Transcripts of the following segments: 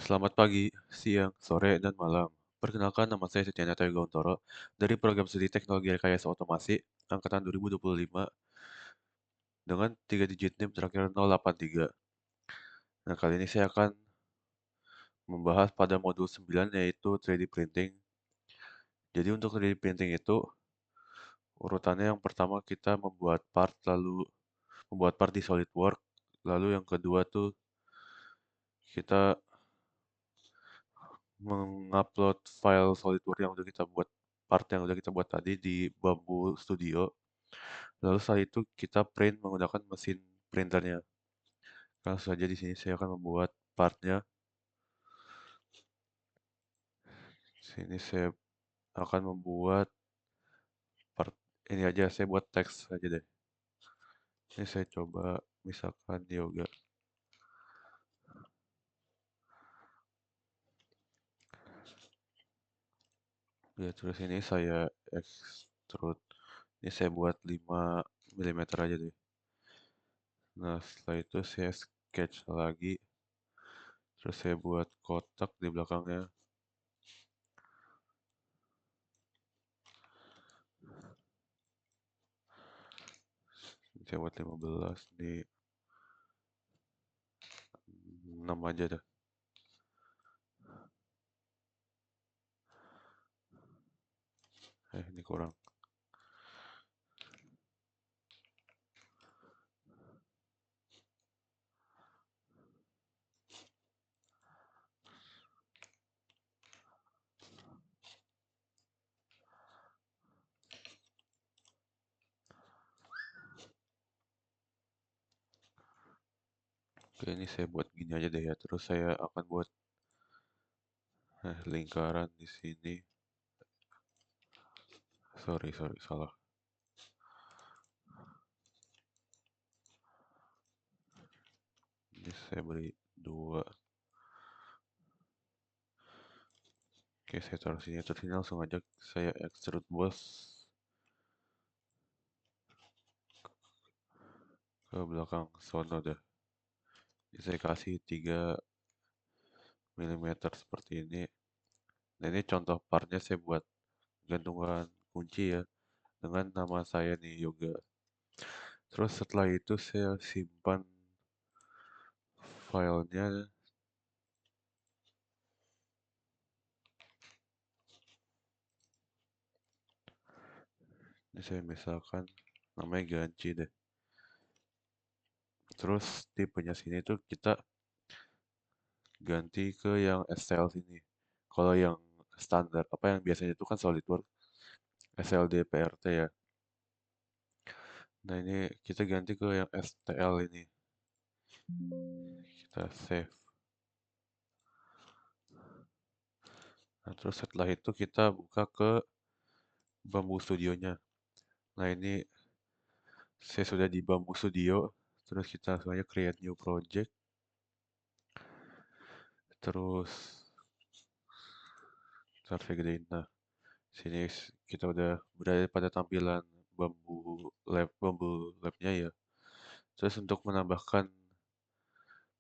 Selamat pagi, siang, sore, dan malam. Perkenalkan, nama saya Setyana Gauntoro dari Program Studi Teknologi Rekayasa Otomasi Angkatan 2025 dengan 3 digit NIM terakhir 083. Nah, kali ini saya akan membahas pada modul 9 yaitu 3D Printing. Jadi untuk 3D Printing itu, urutannya yang pertama kita membuat part, lalu membuat part di SolidWorks, lalu yang kedua tuh kita mengupload file SolidWorks yang udah kita buat, part yang udah kita buat tadi di Bamboo Studio. Lalu setelah itu kita print menggunakan mesin printernya. Langsung saja di sini saya akan membuat partnya. Sini saya akan membuat part ini aja, saya buat teks aja deh. Ini saya coba misalkan yoga. Ya, terus ini saya extrude. Ini saya buat 5 mm aja deh. Nah, setelah itu saya sketch lagi. Terus saya buat kotak di belakangnya. Saya buat 15 di 6 aja dah. Ini kurang. Oke, ini saya buat gini aja deh ya. Terus saya akan buat lingkaran di sini. Sorry, salah. Ini saya beri 2. Oke, saya taruh sini. Terus ini langsung aja saya extrude bos ke belakang sono dah. Ini saya kasih 3 mm seperti ini. Nah, ini contoh partnya saya buat gantungan kunci ya. Dengan nama saya nih, Yoga. Terus setelah itu saya simpan filenya. Ini saya misalkan namanya ganci deh. Terus tipenya sini tuh kita ganti ke yang STL sini. Kalau yang standar, apa yang biasanya itu kan SolidWorks SLD PRT ya. Nah, ini kita ganti ke yang STL ini. Kita save. Nah, terus setelah itu kita buka ke Bamboo Studio-nya. Nah, ini saya sudah di Bamboo Studio. Terus kita langsung aja create new project. Terus ntar saya gedein. Nah, sini kita udah berada pada tampilan Bamboo Lab-nya ya. Terus untuk menambahkan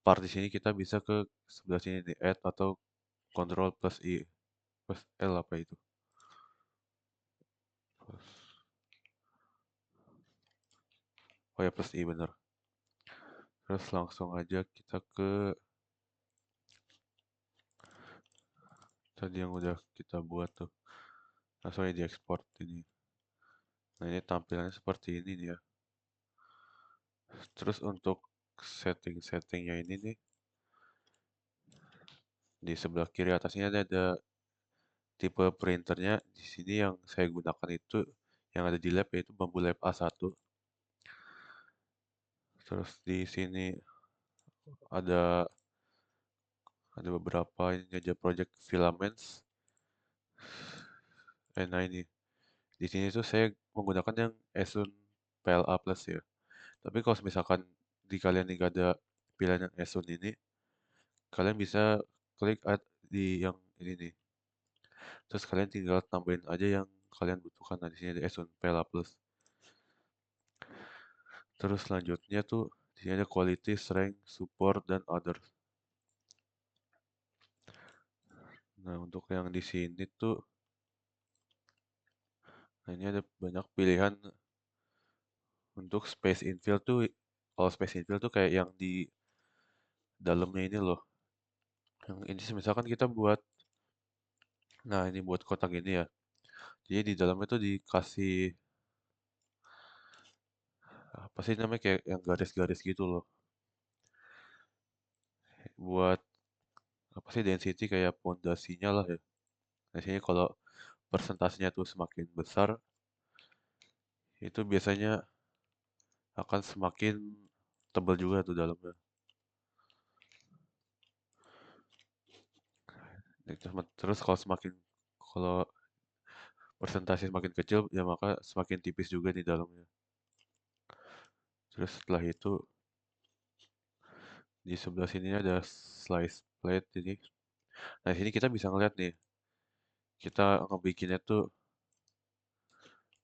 part di sini kita bisa ke sebelah sini di add atau Ctrl plus I plus L apa itu. Oh ya, plus I bener. Terus langsung aja kita ke tadi yang udah kita buat tuh. Langsung aja diekspor ini. Nah, ini tampilannya seperti ini nih ya. Terus untuk setting-settingnya ini nih, di sebelah kiri atasnya ada tipe printernya. Di sini yang saya gunakan itu yang ada di lab yaitu Bamboo Lab A1. Terus di sini ada beberapa ini aja project filaments. Nah, ini di sini tuh saya menggunakan yang Esun PLA Plus ya. Tapi kalau misalkan di kalian nggak ada pilihan yang Esun ini, kalian bisa klik di yang ini nih. Terus kalian tinggal tambahin aja yang kalian butuhkan. Nah, di sini ada Esun PLA Plus. Terus selanjutnya tuh di sini ada quality, strength, support, dan others. Nah, untuk yang di sini tuh, nah ini ada banyak pilihan untuk space infill tuh. Kalau space infill tuh kayak yang di dalamnya ini loh. Yang ini misalkan kita buat, nah ini buat kotak ini ya. Jadi di dalamnya tuh dikasih apa sih namanya kayak yang garis-garis gitu loh. Buat apa sih density kayak pondasinya lah ya. Nah, sini kalau persentasenya tuh semakin besar, itu biasanya akan semakin tebal juga tuh dalamnya. Terus kalau persentase semakin kecil, ya maka semakin tipis juga di dalamnya. Terus setelah itu di sebelah sini ada slice plate ini. Nah, sini kita bisa ngeliat nih, kita ngebikinnya tuh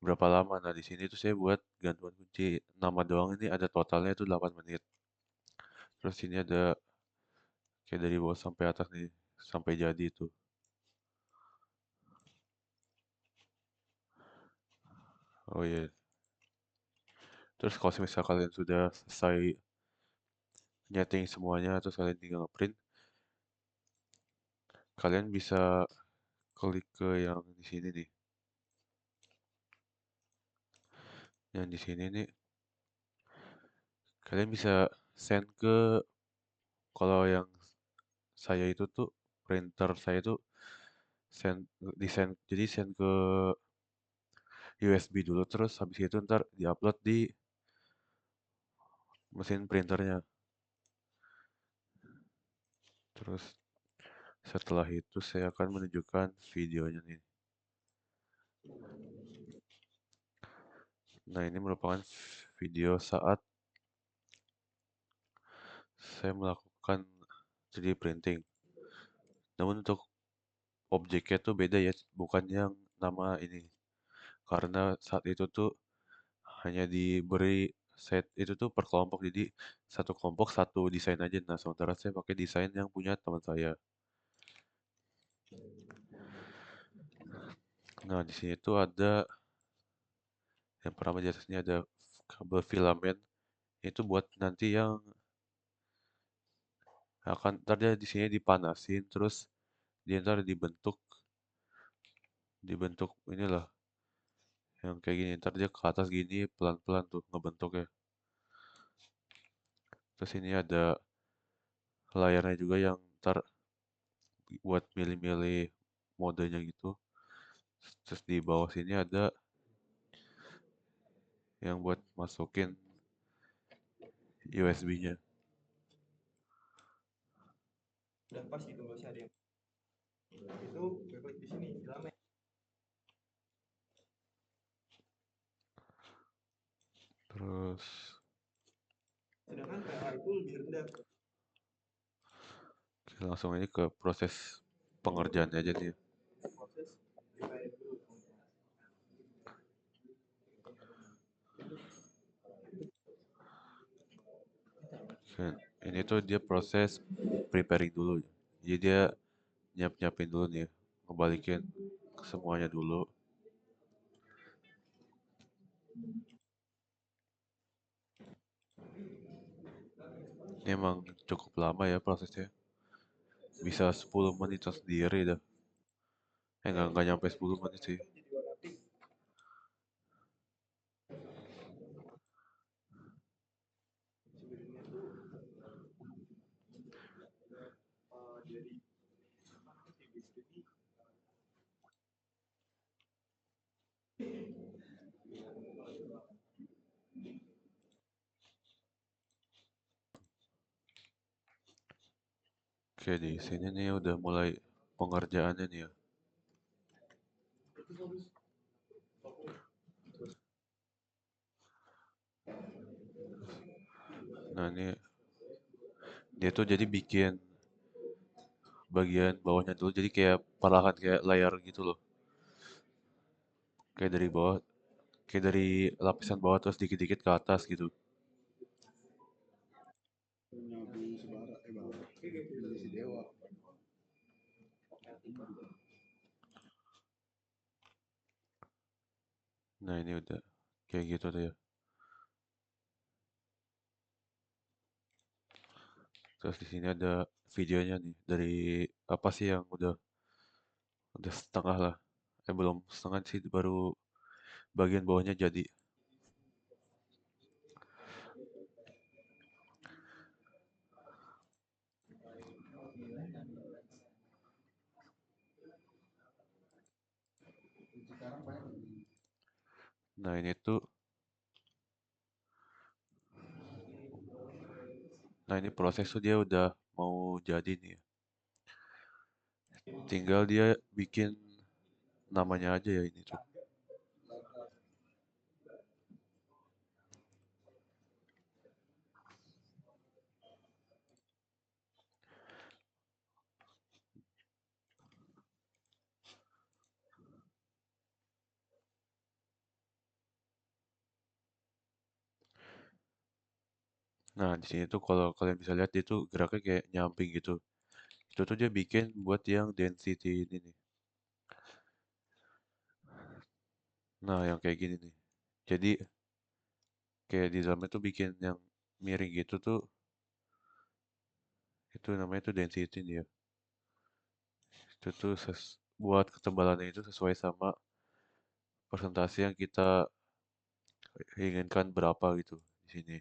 berapa lama. Nah, di sini tuh saya buat gantungan kunci nama doang ini ada totalnya tuh 8 menit. Terus sini ada kayak dari bawah sampai atas nih, sampai jadi tuh. Oh iya. Terus kalau misalnya kalian sudah selesai nyeting semuanya, terus kalian tinggal ngeprint, kalian bisa klik ke yang di sini nih. Yang di sini nih, kalian bisa send ke, kalau yang saya itu tuh, printer saya tuh send, jadi send ke USB dulu, terus habis itu ntar diupload di mesin printernya. Terus setelah itu saya akan menunjukkan videonya nih. Nah, ini merupakan video saat saya melakukan 3D printing. Namun untuk objeknya tuh beda ya, bukan yang nama ini. Karena saat itu tuh hanya diberi set itu tuh per kelompok, jadi satu kelompok satu desain aja. Nah, sementara saya pakai desain yang punya teman saya. Nah, di sini tuh ada yang pertama di atasnya ada kabel filamen. Itu buat nanti yang akan ntar dia di sini dipanasin, terus dia ntar dibentuk inilah yang kayak gini. Ntar dia ke atas gini pelan-pelan tuh ngebentuknya. Terus ini ada layarnya juga yang ntar buat milih-milih modenya gitu. Terus di bawah sini ada yang buat masukin USB-nya. Terus oke, langsung ini ke proses pengerjaannya aja nih. Oke, ini tuh dia proses preparing dulu. Jadi dia nyiapin dulu nih, ngebalikin semuanya dulu. Ini emang cukup lama ya prosesnya. Bisa 10 menit sendiri dah. Nggak nyampe 10 menit sih. Oke, di sini nih udah mulai pengerjaannya nih ya. Nah, ini dia tuh jadi bikin bagian bawahnya dulu, jadi kayak perlahan kayak layar gitu loh. Kayak dari bawah, kayak dari lapisan bawah terus dikit-dikit ke atas gitu. Nah, ini udah kayak gitu tuh ya. Terus di sini ada videonya nih dari apa sih yang udah setengah lah. Belum setengah sih, baru bagian bawahnya jadi. Nah, ini proses tuh dia udah mau jadi nih. Tinggal dia bikin namanya aja ya ini tuh. Nah, di sini tuh kalau kalian bisa lihat dia tuh geraknya kayak nyamping gitu. Itu tuh dia bikin buat yang density ini nih. Nah, yang kayak gini nih. Jadi kayak di dalamnya tuh bikin yang miring gitu tuh, itu namanya tuh density nih ya. Itu tuh buat ketebalannya itu sesuai sama persentase yang kita inginkan berapa gitu di sini.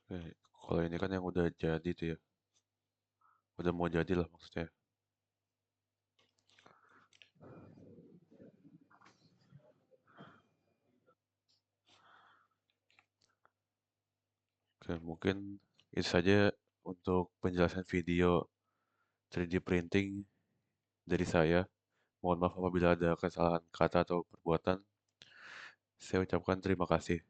Oke, kalau ini kan yang udah jadi tuh ya, udah mau jadi lah maksudnya. Oke, mungkin itu saja untuk penjelasan video 3D printing dari saya. Mohon maaf apabila ada kesalahan kata atau perbuatan. Saya ucapkan terima kasih.